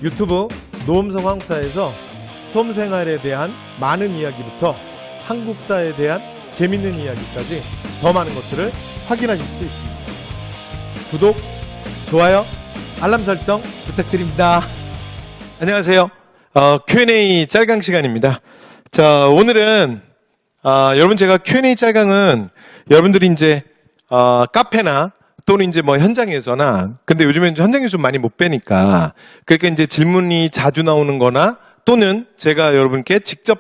유튜브 노음성 한국사에서 수험생활에 대한 많은 이야기부터 한국사에 대한 재밌는 이야기까지 더 많은 것들을 확인하실 수 있습니다. 구독, 좋아요, 알람 설정 부탁드립니다. 안녕하세요. Q&A 짤강 시간입니다. 자, 오늘은 여러분 제가 Q&A 짤강은 여러분들이 이제 카페나 또는 이제 뭐 현장에서나, 근데 요즘엔 현장에 좀 많이 못 뵈니까, 그러니까 이제 질문이 자주 나오는 거나 또는 제가 여러분께 직접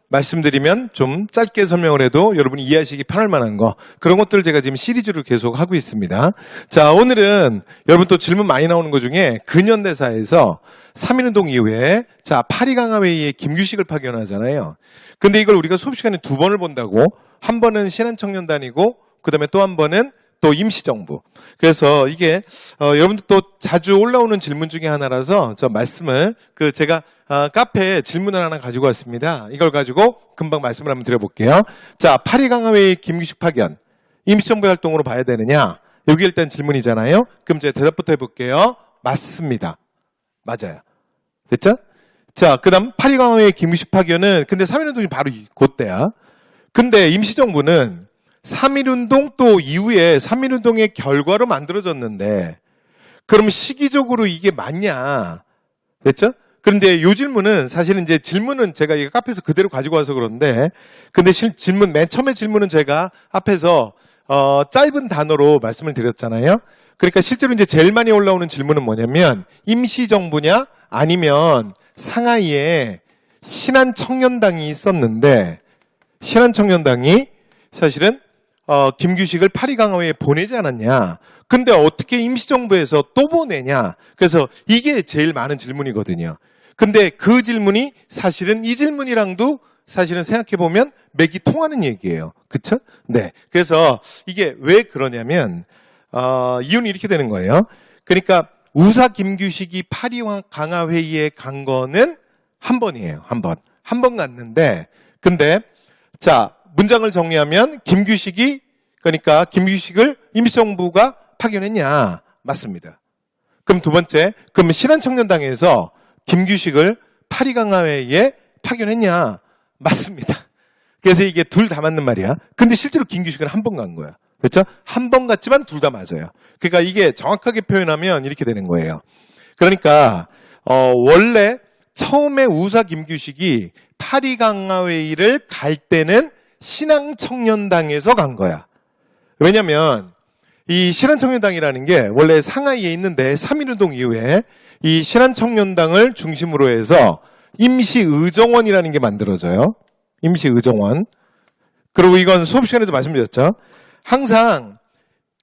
말씀드리면 좀 짧게 설명을 해도 여러분이 이해하시기 편할 만한 거, 그런 것들을 제가 지금 시리즈로 계속 하고 있습니다. 자, 오늘은 여러분 또 질문 많이 나오는 것 중에 근현대사에서 3.1운동 이후에 자, 파리강화회의에 김규식을 파견하잖아요. 근데 이걸 우리가 수업 시간에 두 번을 본다고, 한 번은 신한청년단이고 그 다음에 또 한 번은 또 임시정부. 그래서 이게 여러분들 또 자주 올라오는 질문 중에 하나라서 저 말씀을 제가 카페에 질문을 하나 가지고 왔습니다. 이걸 가지고 금방 말씀을 한번 드려볼게요. 자, 파리강화회의 김규식 파견 임시정부 활동으로 봐야 되느냐? 여기 일단 질문이잖아요. 그럼 제가 대답부터 해볼게요. 맞습니다. 맞아요. 됐죠? 자, 그 다음 파리강화회의 김규식 파견은 근데 3.1운동이 바로 그때야. 근데 임시정부는 3.1운동 또 이후에 3.1운동의 결과로 만들어졌는데 그럼 시기적으로 이게 맞냐? 됐죠? 그런데 이 질문은 사실은 이제 질문은 제가 이 카페에서 그대로 가지고 와서 그런데 근데 질문 맨 처음에 질문은 제가 앞에서 짧은 단어로 말씀을 드렸잖아요. 그러니까 실제로 이제 제일 많이 올라오는 질문은 뭐냐면 임시정부냐 아니면 상하이에 신한청년당이 있었는데 신한청년당이 사실은 김규식을 파리강화회에 보내지 않았냐. 근데 어떻게 임시정부에서 또 보내냐. 그래서 이게 제일 많은 질문이거든요. 근데 그 질문이 사실은 이 질문이랑도 사실은 생각해보면 맥이 통하는 얘기예요. 그쵸? 네. 그래서 이게 왜 그러냐면 이유는 이렇게 되는 거예요. 그러니까 우사 김규식이 파리강화회의에 간 거는 한 번이에요. 한 번. 한 번 갔는데 근데 자, 문장을 정리하면 김규식이 그러니까 김규식을 임시정부가 파견했냐? 맞습니다. 그럼 두 번째, 그럼 신한청년당에서 김규식을 파리강화회의에 파견했냐? 맞습니다. 그래서 이게 둘 다 맞는 말이야. 근데 실제로 김규식은 한 번 간 거야. 그렇죠? 한 번 갔지만 둘 다 맞아요. 그러니까 이게 정확하게 표현하면 이렇게 되는 거예요. 그러니까 원래 처음에 우사 김규식이 파리강화회의를 갈 때는 신한청년당에서 간 거야. 왜냐면 이 신한청년당이라는 게 원래 상하이에 있는데 3.1운동 이후에 이 신한청년당을 중심으로 해서 임시의정원이라는 게 만들어져요. 임시의정원. 그리고 이건 수업 시간에도 말씀드렸죠. 항상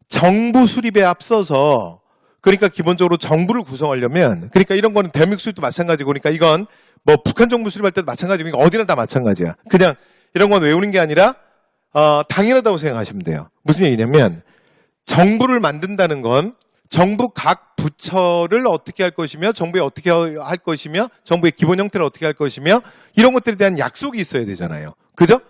정부 수립에 앞서서 그러니까 기본적으로 정부를 구성하려면 그러니까 이런 거는 대한민국 수립도 마찬가지고 그러니까 이건 뭐 북한 정부 수립할 때도 마찬가지고 그러니까 어디나 다 마찬가지야. 그냥 이런 건 외우는 게 아니라 당연하다고 생각하시면 돼요. 무슨 얘기냐면 정부를 만든다는 건 정부 각 부처를 어떻게 할 것이며 정부에 어떻게 할 것이며 정부의 기본 형태를 어떻게 할 것이며 이런 것들에 대한 약속이 있어야 되잖아요. 그죠?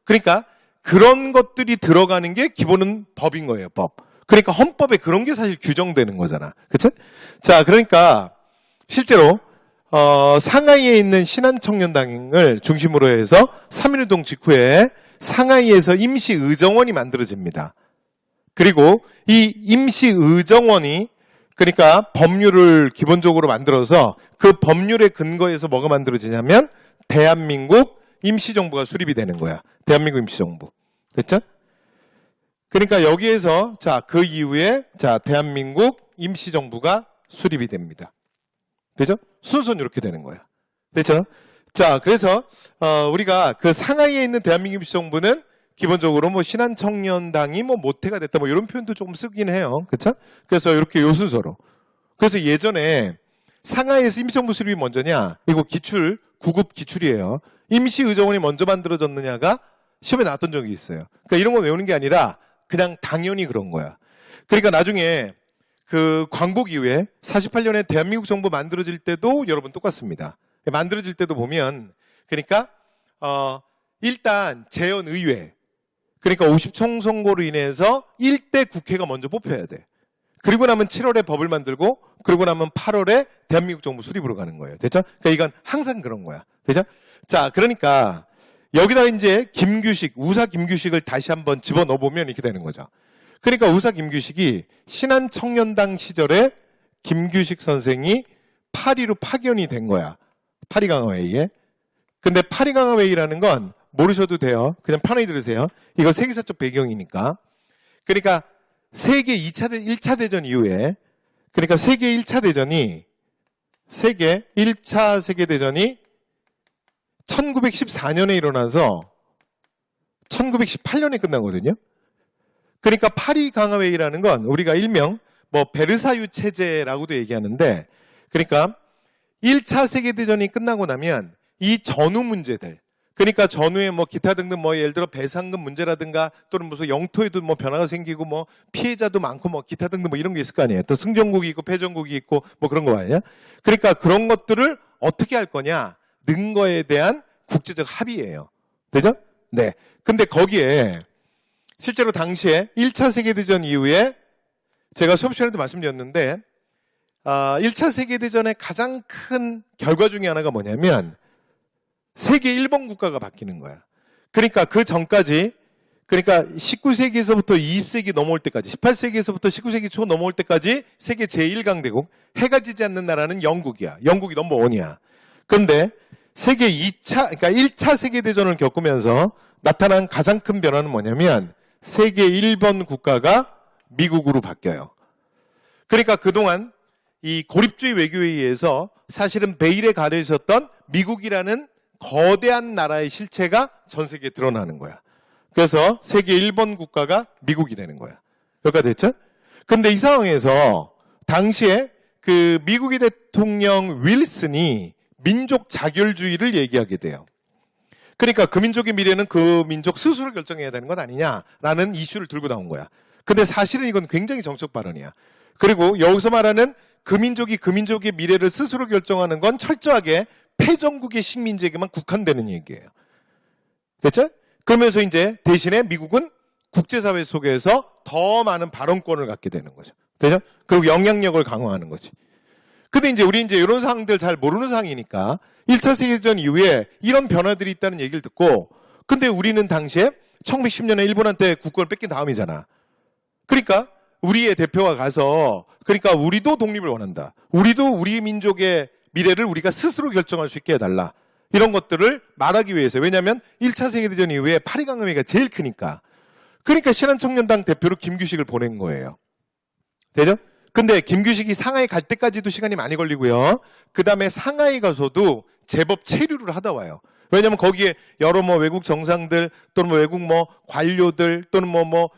그러니까 그런 것들이 들어가는 게 기본은 법인 거예요. 법. 그러니까 헌법에 그런 게 사실 규정되는 거잖아. 그쵸? 자, 그러니까 실제로 상하이에 있는 신한청년당을 중심으로 해서 3.1운동 직후에 상하이에서 임시의정원이 만들어집니다. 그리고 이 임시의정원이 그러니까 법률을 기본적으로 만들어서 그 법률의 근거에서 뭐가 만들어지냐면 대한민국 임시정부가 수립이 되는 거야. 대한민국 임시정부. 됐죠? 그러니까 여기에서 자, 그 이후에 자, 대한민국 임시정부가 수립이 됩니다. 되죠? 순서는 이렇게 되는 거야. 됐죠? 자, 그래서 우리가 그 상하이에 있는 대한민국 임시정부는 기본적으로 뭐 신한청년당이 뭐 모태가 됐다 뭐 이런 표현도 조금 쓰긴 해요. 그렇죠? 그래서 이렇게 요 순서로. 그래서 예전에 상하이에서 임시정부 수립이 먼저냐? 이거 기출 9급 기출이에요. 임시의정원이 먼저 만들어졌느냐가 시험에 나왔던 적이 있어요. 그러니까 이런 건 외우는 게 아니라 그냥 당연히 그런 거야. 그러니까 나중에 그 광복 이후에 48년에 대한민국 정부 만들어질 때도 여러분 똑같습니다. 만들어질 때도 보면 그러니까 일단 재헌의회 그러니까 50총 선거로 인해서 1대 국회가 먼저 뽑혀야 돼. 그리고 나면 7월에 법을 만들고 그리고 나면 8월에 대한민국 정부 수립으로 가는 거예요. 됐죠? 그러니까 이건 항상 그런 거야. 됐죠? 자, 그러니까 여기다 이제 김규식, 우사 김규식을 다시 한번 집어넣어 보면 이렇게 되는 거죠. 그러니까 우사 김규식이 신한청년당 시절에 김규식 선생이 파리로 파견이 된 거야. 파리강화회의에. 근데 파리강화회의라는 건 모르셔도 돼요. 그냥 편하게 들으세요. 이거 세계사적 배경이니까. 그러니까 세계 1차 대전 이후에, 그러니까 세계 1차 세계대전이 1914년에 일어나서 1918년에 끝나거든요. 그러니까 파리 강화회의라는 건 우리가 일명 베르사유 체제라고도 얘기하는데, 그러니까 1차 세계대전이 끝나고 나면 이 전후 문제들, 그러니까 전후에 기타 등등 예를 들어 배상금 문제라든가 또는 무슨 영토에도 변화가 생기고 피해자도 많고 기타 등등 이런 게 있을 거 아니에요. 또 승전국이 있고 패전국이 있고 그런 거 아니에요. 그러니까 그런 것들을 어떻게 할 거냐 는 거에 대한 국제적 합의예요. 되죠? 네. 근데 거기에 실제로 당시에 1차 세계대전 이후에 제가 수업 시간에도 말씀드렸는데 1차 세계대전의 가장 큰 결과 중에 하나가 뭐냐면 세계 1번 국가가 바뀌는 거야. 그러니까 그 전까지, 그러니까 19세기에서부터 20세기 넘어올 때까지, 18세기에서부터 19세기 초 넘어올 때까지 세계 제1강대국, 해가 지지 않는 나라는 영국이야. 영국이 넘버원이야. 그런데 세계 2차, 그러니까 1차 세계대전을 겪으면서 나타난 가장 큰 변화는 뭐냐면 세계 1번 국가가 미국으로 바뀌어요. 그러니까 그동안 이 고립주의 외교에 의해서 사실은 베일에 가려 있었던 미국이라는 거대한 나라의 실체가 전 세계에 드러나는 거야. 그래서 세계 1번 국가가 미국이 되는 거야. 여기까지 됐죠? 근데 이 상황에서 당시에 그 미국의 대통령 윌슨이 민족 자결주의를 얘기하게 돼요. 그러니까 그 민족의 미래는 그 민족 스스로 결정해야 되는 것 아니냐라는 이슈를 들고 나온 거야. 근데 사실은 이건 굉장히 정책 발언이야. 그리고 여기서 말하는 그 민족이 그 민족의 미래를 스스로 결정하는 건 철저하게 패전국의 식민지에게만 국한되는 얘기예요. 됐죠? 그러면서 이제 대신에 미국은 국제사회 속에서 더 많은 발언권을 갖게 되는 거죠. 됐죠? 그리고 영향력을 강화하는 거지. 근데 이제 우리 이제 이런 상황들 잘 모르는 상황이니까 1차 세계대전 이후에 이런 변화들이 있다는 얘기를 듣고, 근데 우리는 당시에 1910년에 일본한테 국권을 뺏긴 다음이잖아. 그러니까 우리의 대표가 가서, 그러니까 우리도 독립을 원한다. 우리도 우리 민족의 미래를 우리가 스스로 결정할 수 있게 해달라. 이런 것들을 말하기 위해서. 왜냐하면 1차 세계대전 이후에 파리강화회의가 제일 크니까. 그러니까 신한청년당 대표로 김규식을 보낸 거예요. 되죠? 근데 김규식이 상하이 갈 때까지도 시간이 많이 걸리고요. 그 다음에 상하이 가서도 제법 체류를 하다 와요. 왜냐하면 거기에 여러 외국 정상들 또는 외국 관료들 또는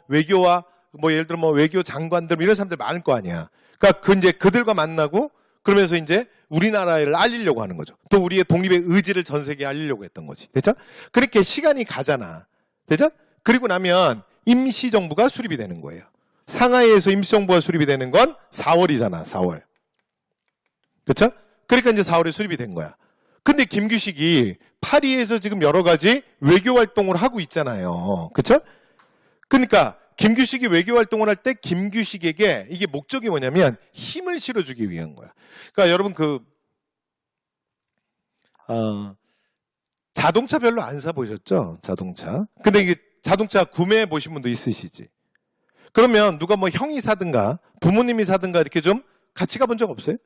외교와 예를 들어 외교 장관들 이런 사람들 많을 거 아니야. 그러니까 이제 그들과 만나고 그러면서 이제 우리나라를 알리려고 하는 거죠. 또 우리의 독립의 의지를 전 세계에 알리려고 했던 거지. 됐죠? 그렇게 시간이 가잖아. 됐죠? 그리고 나면 임시정부가 수립이 되는 거예요. 상하이에서 임시정부가 수립이 되는 건 4월이잖아. 4월. 그렇죠? 그러니까 이제 4월에 수립이 된 거야. 근데 김규식이 파리에서 지금 여러 가지 외교 활동을 하고 있잖아요. 그렇죠? 그러니까 김규식이 외교 활동을 할 때 김규식에게 이게 목적이 뭐냐면 힘을 실어주기 위한 거야. 그러니까 여러분 자동차 별로 안 사보셨죠? 자동차. 근데 이게 자동차 구매해 보신 분도 있으시지. 그러면 누가 형이 사든가 부모님이 사든가 이렇게 좀 같이 가본 적 없어요?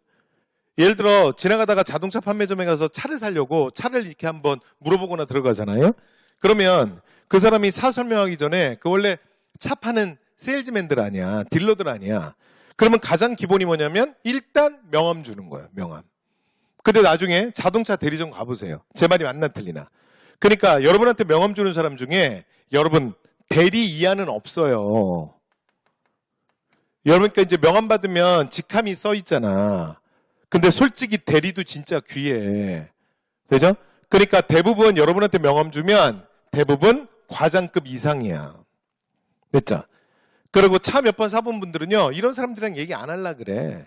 예를 들어 지나가다가 자동차 판매점에 가서 차를 사려고 차를 이렇게 한번 물어보거나 들어가잖아요. 그러면 그 사람이 차 설명하기 전에 원래 차 파는 세일즈맨들 아니야. 딜러들 아니야. 그러면 가장 기본이 뭐냐면 일단 명함 주는 거예요. 명함. 근데 나중에 자동차 대리점 가보세요. 제 말이 맞나 틀리나. 그러니까 여러분한테 명함 주는 사람 중에 여러분 대리 이하는 없어요. 여러분께 이제 명함 받으면 직함이 써 있잖아. 근데 솔직히 대리도 진짜 귀해. 되죠? 그러니까 대부분 여러분한테 명함 주면 대부분 과장급 이상이야. 됐죠? 그리고 차 몇 번 사본 분들은요, 이런 사람들이랑 얘기 안 하려고 그래.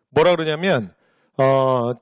뭐라 그러냐면,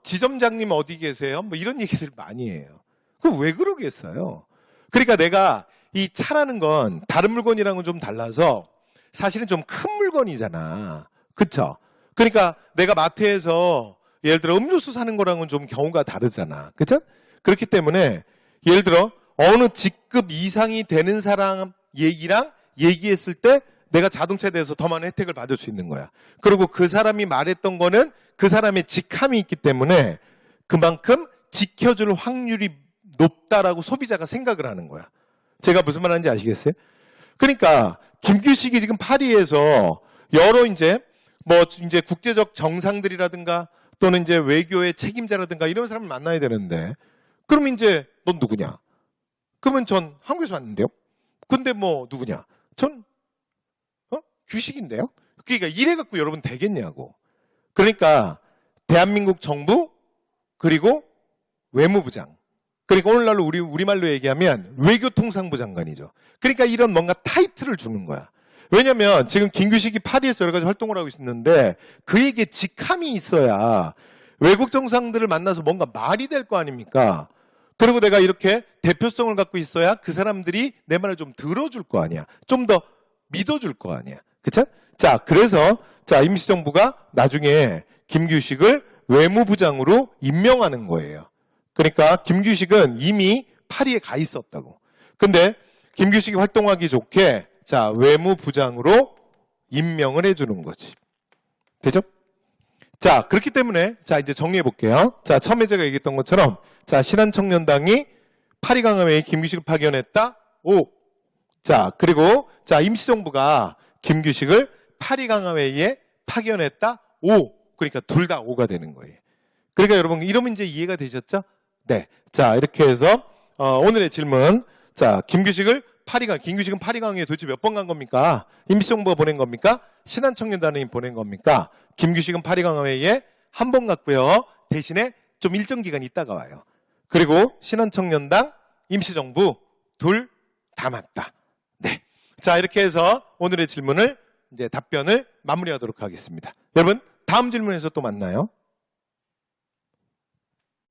지점장님 어디 계세요? 이런 얘기들 많이 해요. 그럼 왜 그러겠어요? 그러니까 내가 이 차라는 건 다른 물건이랑은 좀 달라서 사실은 좀 큰 물건이잖아. 그쵸? 그러니까 내가 마트에서 예를 들어 음료수 사는 거랑은 좀 경우가 다르잖아. 그쵸? 그렇기 때문에 예를 들어 어느 직급 이상이 되는 사람 얘기랑 얘기했을 때 내가 자동차에 대해서 더 많은 혜택을 받을 수 있는 거야. 그리고 그 사람이 말했던 거는 그 사람의 직함이 있기 때문에 그만큼 지켜줄 확률이 높다라고 소비자가 생각을 하는 거야. 제가 무슨 말 하는지 아시겠어요? 그러니까 김규식이 지금 파리에서 여러 이제 국제적 정상들이라든가 또는 이제 외교의 책임자라든가 이런 사람을 만나야 되는데 그럼 이제 넌 누구냐? 그러면 전 한국에서 왔는데요. 근데 뭐 누구냐? 전 규식인데요. 그러니까 이래 갖고 여러분 되겠냐고. 그러니까 대한민국 정부 그리고 외무부장 그러니까 오늘날로 우리말로 얘기하면 외교통상부 장관이죠. 그러니까 이런 뭔가 타이틀을 주는 거야. 왜냐면 지금 김규식이 파리에서 여러 가지 활동을 하고 있었는데 그에게 직함이 있어야 외국 정상들을 만나서 뭔가 말이 될 거 아닙니까? 그리고 내가 이렇게 대표성을 갖고 있어야 그 사람들이 내 말을 좀 들어줄 거 아니야. 좀 더 믿어줄 거 아니야. 그쵸? 자, 그래서 임시정부가 나중에 김규식을 외무부장으로 임명하는 거예요. 그러니까 김규식은 이미 파리에 가 있었다고. 근데 김규식이 활동하기 좋게 외무부장으로 임명을 해주는 거지. 되죠? 자, 그렇기 때문에 이제 정리해 볼게요. 처음에 제가 얘기했던 것처럼 신한청년당이 파리강화회에 김규식을 파견했다. O. 그리고 임시정부가 김규식을 파리강화회에 파견했다. O. 그러니까 둘 다 O가 되는 거예요. 그러니까 여러분 이러면 이제 이해가 되셨죠? 네. 이렇게 해서 오늘의 질문. 김규식은 파리강화회에 도대체 몇 번 간 겁니까? 임시정부가 보낸 겁니까? 신한청년단이 보낸 겁니까? 김규식은 파리강화회에 한 번 갔고요. 대신에 좀 일정 기간 있다가 와요. 그리고 신한청년당, 임시정부 둘 다 맞다. 네. 이렇게 해서 오늘의 질문을 이제 답변을 마무리하도록 하겠습니다. 여러분 다음 질문에서 또 만나요.